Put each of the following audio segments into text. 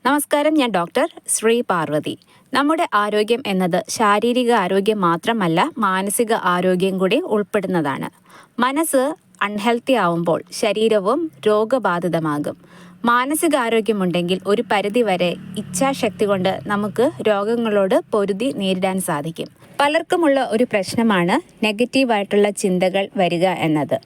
നമസ്കാരം, ഞാൻ ഡോക്ടർ ശ്രീ പാർവതി. നമ്മുടെ ആരോഗ്യം എന്നത് ശാരീരിക ആരോഗ്യം മാത്രമല്ല, മാനസിക ആരോഗ്യം കൂടി ഉൾപ്പെടുന്നതാണ്. മനസ്സ് അൺഹെൽത്തി ആവുമ്പോൾ ശരീരവും രോഗബാധിതമാകും. മാനസികാരോഗ്യമുണ്ടെങ്കിൽ ഒരു പരിധിവരെ ഇച്ഛാശക്തി കൊണ്ട് നമുക്ക് രോഗങ്ങളോട് പൊരുതി നേരിടാൻ സാധിക്കും. പലർക്കുമുള്ള ഒരു പ്രശ്നമാണ് നെഗറ്റീവായിട്ടുള്ള ചിന്തകൾ വരിക എന്നത്.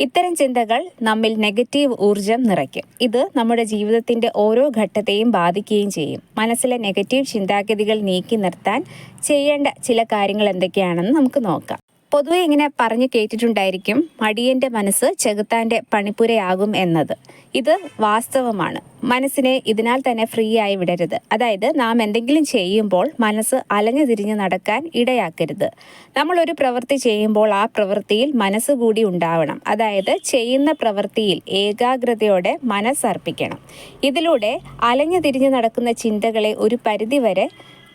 ഇത്തരം ചിന്തകൾ നമ്മിൽ നെഗറ്റീവ് ഊർജം നിറയ്ക്കും. ഇത് നമ്മുടെ ജീവിതത്തിൻ്റെ ഓരോ ഘട്ടത്തെയും ബാധിക്കുകയും ചെയ്യും. മനസ്സിലെ നെഗറ്റീവ് ചിന്താഗതികൾ നീക്കി നിർത്താൻ ചെയ്യേണ്ട ചില കാര്യങ്ങൾ എന്തൊക്കെയാണെന്ന് നമുക്ക് നോക്കാം. പൊതുവെ ഇങ്ങനെ പറഞ്ഞു കേട്ടിട്ടുണ്ടായിരിക്കും, മടിയൻ്റെ മനസ്സ് ചെകുത്താൻ്റെ പണിപ്പുരയാകും എന്നത്. ഇത് വാസ്തവമാണ്. മനസ്സിനെ ഇതിനാൽ തന്നെ ഫ്രീ ആയി വിടരുത്. അതായത് നാം എന്തെങ്കിലും ചെയ്യുമ്പോൾ മനസ്സ് അലഞ്ഞു തിരിഞ്ഞ് നടക്കാൻ ഇടയാക്കരുത്. നമ്മളൊരു പ്രവൃത്തി ചെയ്യുമ്പോൾ ആ പ്രവൃത്തിയിൽ മനസ്സ് കൂടി ഉണ്ടാവണം. അതായത് ചെയ്യുന്ന പ്രവൃത്തിയിൽ ഏകാഗ്രതയോടെ മനസ്സർപ്പിക്കണം. ഇതിലൂടെ അലഞ്ഞു തിരിഞ്ഞ് നടക്കുന്ന ചിന്തകളെ ഒരു പരിധിവരെ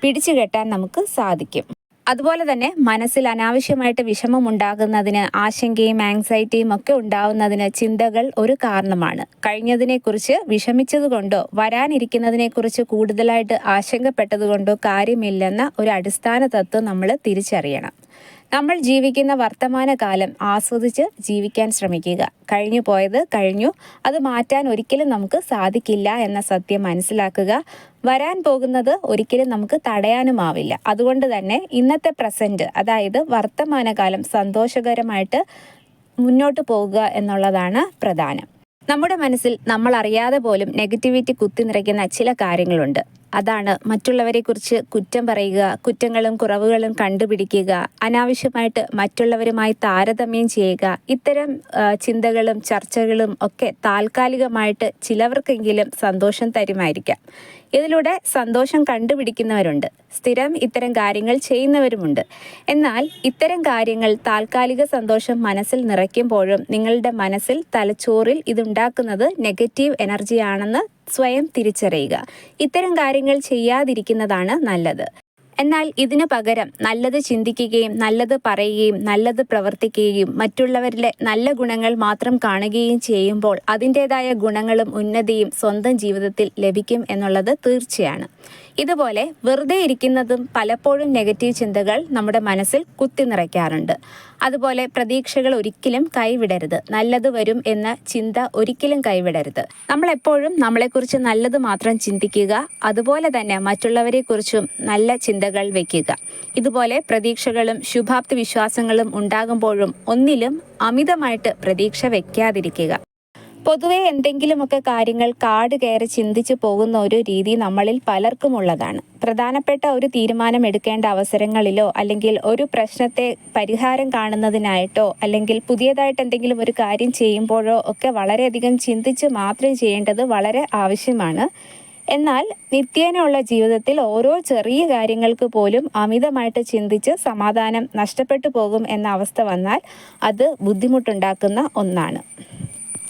പിടിച്ചുകെട്ടാൻ നമുക്ക് സാധിക്കും. അതുപോലെ തന്നെ മനസ്സിൽ അനാവശ്യമായിട്ട് വിഷമമുണ്ടാകുന്നതിന്, ആശങ്കയും ആങ്സൈറ്റിയും ഒക്കെ ഉണ്ടാവുന്നതിന് ചിന്തകൾ ഒരു കാരണമാണ്. കഴിഞ്ഞതിനെക്കുറിച്ച് വിഷമിച്ചതുകൊണ്ടോ വരാനിരിക്കുന്നതിനെക്കുറിച്ച് കൂടുതലായിട്ട് ആശങ്കപ്പെട്ടതുകൊണ്ടോ കാര്യമില്ലെന്ന ഒരു അടിസ്ഥാന തത്വം നമ്മൾ തിരിച്ചറിയണം. നമ്മൾ ജീവിക്കുന്ന വർത്തമാനകാലം ആസ്വദിച്ച് ജീവിക്കാൻ ശ്രമിക്കുക. കഴിഞ്ഞു പോയത് കഴിഞ്ഞു, അത് മാറ്റാൻ ഒരിക്കലും നമുക്ക് സാധിക്കില്ല എന്ന സത്യം മനസ്സിലാക്കുക. വരാൻ പോകുന്നത് ഒരിക്കലും നമുക്ക് തടയാനുമാവില്ല. അതുകൊണ്ട് തന്നെ ഇന്നത്തെ പ്രസൻറ്റ്, അതായത് വർത്തമാനകാലം സന്തോഷകരമായിട്ട് മുന്നോട്ട് പോകുക എന്നുള്ളതാണ് പ്രധാനം. നമ്മുടെ മനസ്സിൽ നമ്മൾ അറിയാതെ പോലും നെഗറ്റിവിറ്റി കുത്തി നിറയ്ക്കുന്ന ചില കാര്യങ്ങളുണ്ട്. അതാണ് മറ്റുള്ളവരെക്കുറിച്ച് കുറ്റം പറയുക, കുറ്റങ്ങളും കുറവുകളും കണ്ടുപിടിക്കുക, അനാവശ്യമായിട്ട് മറ്റുള്ളവരുമായി താരതമ്യം ചെയ്യുക. ഇത്തരം ചിന്തകളും ചർച്ചകളും ഒക്കെ താൽക്കാലികമായിട്ട് ചിലവർക്കെങ്കിലും സന്തോഷം തരുമായിരിക്കാം. ഇതിലൂടെ സന്തോഷം കണ്ടുപിടിക്കുന്നവരുണ്ട്, സ്ഥിരം ഇത്തരം കാര്യങ്ങൾ ചെയ്യുന്നവരുമുണ്ട്. എന്നാൽ ഇത്തരം കാര്യങ്ങൾ താൽക്കാലിക സന്തോഷം മനസ്സിൽ നിറയ്ക്കുമ്പോഴും നിങ്ങളുടെ മനസ്സിൽ, തലച്ചോറിൽ ഇതുണ്ടാക്കുന്നത് നെഗറ്റീവ് എനർജിയാണെന്ന് സ്വയം തിരിച്ചറിയുക. ഇത്തരം കാര്യങ്ങൾ ചെയ്യാതിരിക്കുന്നതാണ് നല്ലത്. എന്നാൽ ഇതിനു പകരം നല്ലത് ചിന്തിക്കുകയും നല്ലത് പറയുകയും നല്ലത് പ്രവർത്തിക്കുകയും മറ്റുള്ളവരിലെ നല്ല ഗുണങ്ങൾ മാത്രം കാണുകയും ചെയ്യുമ്പോൾ അതിൻ്റേതായ ഗുണങ്ങളും ഉന്നതിയും സ്വന്തം ജീവിതത്തിൽ ലഭിക്കും എന്നുള്ളത് തീർച്ചയാണ്. ഇതുപോലെ വെറുതെ ഇരിക്കുന്നതും പലപ്പോഴും നെഗറ്റീവ് ചിന്തകൾ നമ്മുടെ മനസ്സിൽ കുത്തി നിറയ്ക്കാറുണ്ട്. അതുപോലെ പ്രതീക്ഷകൾ ഒരിക്കലും കൈവിടരുത്. നല്ലത് വരും എന്ന ചിന്ത ഒരിക്കലും കൈവിടരുത്. നമ്മളെപ്പോഴും നമ്മളെക്കുറിച്ച് നല്ലത് മാത്രം ചിന്തിക്കുക. അതുപോലെ തന്നെ മറ്റുള്ളവരെക്കുറിച്ചും നല്ല ചിന്തകൾ വയ്ക്കുക. ഇതുപോലെ പ്രതീക്ഷകളും ശുഭാപ്തി വിശ്വാസങ്ങളും ഉണ്ടാകുമ്പോഴും ഒന്നിലും അമിതമായിട്ട് പ്രതീക്ഷ വയ്ക്കാതിരിക്കുക. പൊതുവെ എന്തെങ്കിലുമൊക്കെ കാര്യങ്ങൾ കാട് കയറി ചിന്തിച്ചു പോകുന്ന ഒരു രീതി നമ്മളിൽ പലർക്കുമുള്ളതാണ്. പ്രധാനപ്പെട്ട ഒരു തീരുമാനം എടുക്കേണ്ട അവസരങ്ങളിലോ അല്ലെങ്കിൽ ഒരു പ്രശ്നത്തെ പരിഹാരം കാണുന്നതിനായിട്ടോ അല്ലെങ്കിൽ പുതിയതായിട്ട് എന്തെങ്കിലും ഒരു കാര്യം ചെയ്യുമ്പോഴോ ഒക്കെ വളരെയധികം ചിന്തിച്ച് മാത്രം ചെയ്യേണ്ടത് വളരെ ആവശ്യമാണ്. എന്നാൽ നിത്യേനയുള്ള ജീവിതത്തിൽ ഓരോ ചെറിയ കാര്യങ്ങൾക്ക് പോലും അമിതമായിട്ട് ചിന്തിച്ച് സമാധാനം നഷ്ടപ്പെട്ടു പോകും എന്ന അവസ്ഥ വന്നാൽ അത് ബുദ്ധിമുട്ടുണ്ടാക്കുന്ന ഒന്നാണ്.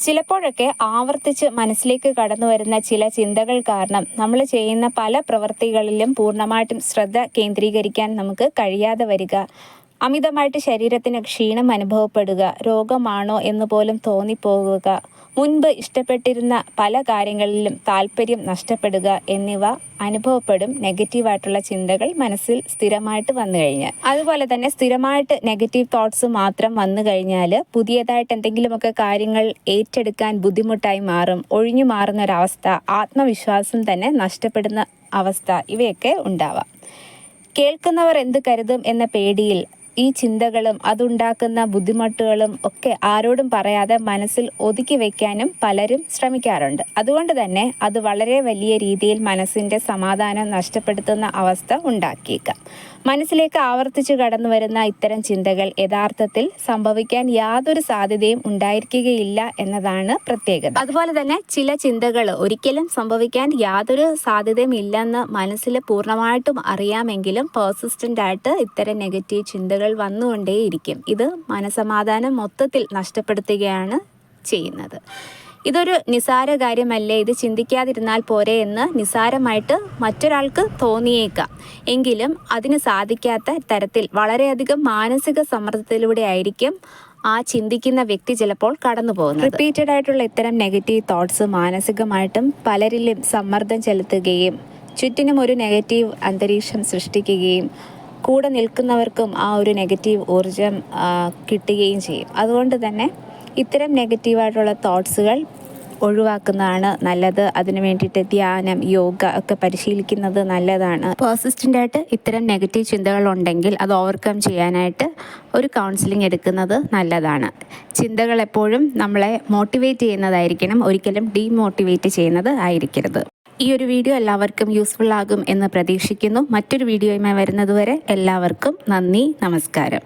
ചിലപ്പോഴൊക്കെ ആവർത്തിച്ച് മനസ്സിലേക്ക് കടന്നു വരുന്ന ചില ചിന്തകൾ കാരണം നമ്മൾ ചെയ്യുന്ന പല പ്രവൃത്തികളിലും പൂർണ്ണമായിട്ടും ശ്രദ്ധ കേന്ദ്രീകരിക്കാൻ നമുക്ക് കഴിയാതെ വരിക, അമിതമായിട്ട് ശരീരത്തിന് ക്ഷീണം അനുഭവപ്പെടുക, രോഗമാണോ എന്ന് പോലും തോന്നിപ്പോകുക, മുൻപ് ഇഷ്ടപ്പെട്ടിരുന്ന പല കാര്യങ്ങളിലും താല്പര്യം നഷ്ടപ്പെടുക എന്നിവ അനുഭവപ്പെടും നെഗറ്റീവായിട്ടുള്ള ചിന്തകൾ മനസ്സിൽ സ്ഥിരമായിട്ട് വന്നു കഴിഞ്ഞാൽ. അതുപോലെ തന്നെ സ്ഥിരമായിട്ട് നെഗറ്റീവ് തോട്ട്സ് മാത്രം വന്നു കഴിഞ്ഞാൽ പുതിയതായിട്ട് എന്തെങ്കിലുമൊക്കെ കാര്യങ്ങൾ ഏറ്റെടുക്കാൻ ബുദ്ധിമുട്ടായി മാറും, ഒഴിഞ്ഞു മാറുന്ന ഒരവസ്ഥ, ആത്മവിശ്വാസം തന്നെ നഷ്ടപ്പെടുന്ന അവസ്ഥ, ഇവയൊക്കെ ഉണ്ടാവാം. കേൾക്കുന്നവർ എന്ത് കരുതും എന്ന പേടിയിൽ ഈ ചിന്തകളും അതുണ്ടാക്കുന്ന ബുദ്ധിമുട്ടുകളും ഒക്കെ ആരോടും പറയാതെ മനസ്സിൽ ഒതുക്കി വയ്ക്കാനും പലരും ശ്രമിക്കാറുണ്ട്. അതുകൊണ്ട് തന്നെ അത് വളരെ വലിയ രീതിയിൽ മനസ്സിൻ്റെ സമാധാനം നഷ്ടപ്പെടുത്തുന്ന അവസ്ഥ ഉണ്ടാക്കിയേക്കാം. മനസ്സിലേക്ക് ആവർത്തിച്ച് കടന്നു വരുന്ന ഇത്തരം ചിന്തകൾ യഥാർത്ഥത്തിൽ സംഭവിക്കാൻ യാതൊരു സാധ്യതയും ഉണ്ടായിരിക്കുകയില്ല എന്നതാണ് പ്രത്യേകത. അതുപോലെ തന്നെ ചില ചിന്തകൾ ഒരിക്കലും സംഭവിക്കാൻ യാതൊരു സാധ്യതയും ഇല്ലെന്ന് മനസ്സിൽ പൂർണ്ണമായിട്ടും അറിയാമെങ്കിലും പെർസിസ്റ്റൻ്റ് ആയിട്ട് ഇത്തരം നെഗറ്റീവ് ചിന്തകൾ വന്നുകൊണ്ടേയിരിക്കും. ഇത് മനസമാധാനം മൊത്തത്തിൽ നഷ്ടപ്പെടുത്തുകയാണ് ചെയ്യുന്നത്. ഇതൊരു നിസാര കാര്യമല്ലേ, ഇത് ചിന്തിക്കാതിരുന്നാൽ പോരെ എന്ന് നിസാരമായിട്ട് മറ്റൊരാൾക്ക് തോന്നിയേക്കാം. എങ്കിലും അതിന് സാധിക്കാത്ത തരത്തിൽ വളരെയധികം മാനസിക സമ്മർദ്ദത്തിലൂടെ ആയിരിക്കും ആ ചിന്തിക്കുന്ന വ്യക്തി ചിലപ്പോൾ കടന്നു പോകുന്നത്. റിപ്പീറ്റഡ് ആയിട്ടുള്ള ഇത്തരം നെഗറ്റീവ് തോട്ട്സ് മാനസികമായിട്ടും പലരിലും സമ്മർദ്ദം ചെലുത്തുകയും ചുറ്റിനും ഒരു നെഗറ്റീവ് അന്തരീക്ഷം സൃഷ്ടിക്കുകയും കൂടെ നിൽക്കുന്നവർക്കും ആ ഒരു നെഗറ്റീവ് ഊർജം കിട്ടുകയും ചെയ്യും. അതുകൊണ്ട് തന്നെ ഇത്തരം നെഗറ്റീവായിട്ടുള്ള തോട്ട്സുകൾ ഒഴിവാക്കുന്നതാണ് നല്ലത്. അതിനു വേണ്ടിയിട്ട് ധ്യാനം, യോഗ ഒക്കെ പരിശീലിക്കുന്നത് നല്ലതാണ്. പെർസിസ്റ്റൻ്റ് ആയിട്ട് ഇത്തരം നെഗറ്റീവ് ചിന്തകൾ ഉണ്ടെങ്കിൽ അത് ഓവർകം ചെയ്യാനായിട്ട് ഒരു കൗൺസിലിംഗ് എടുക്കുന്നത് നല്ലതാണ്. ചിന്തകൾ എപ്പോഴും നമ്മളെ മോട്ടിവേറ്റ് ചെയ്യുന്നതായിരിക്കണം, ഒരിക്കലും ഡീമോട്ടിവേറ്റ് ചെയ്യുന്നത് ആയിരിക്കരുത്. ഈ ഒരു വീഡിയോ എല്ലാവർക്കും യൂസ്ഫുൾ ആകും എന്ന് പ്രതീക്ഷിക്കുന്നു. മറ്റൊരു വീഡിയോയുമായി വരുന്നതുവരെ എല്ലാവർക്കും നന്ദി, നമസ്കാരം.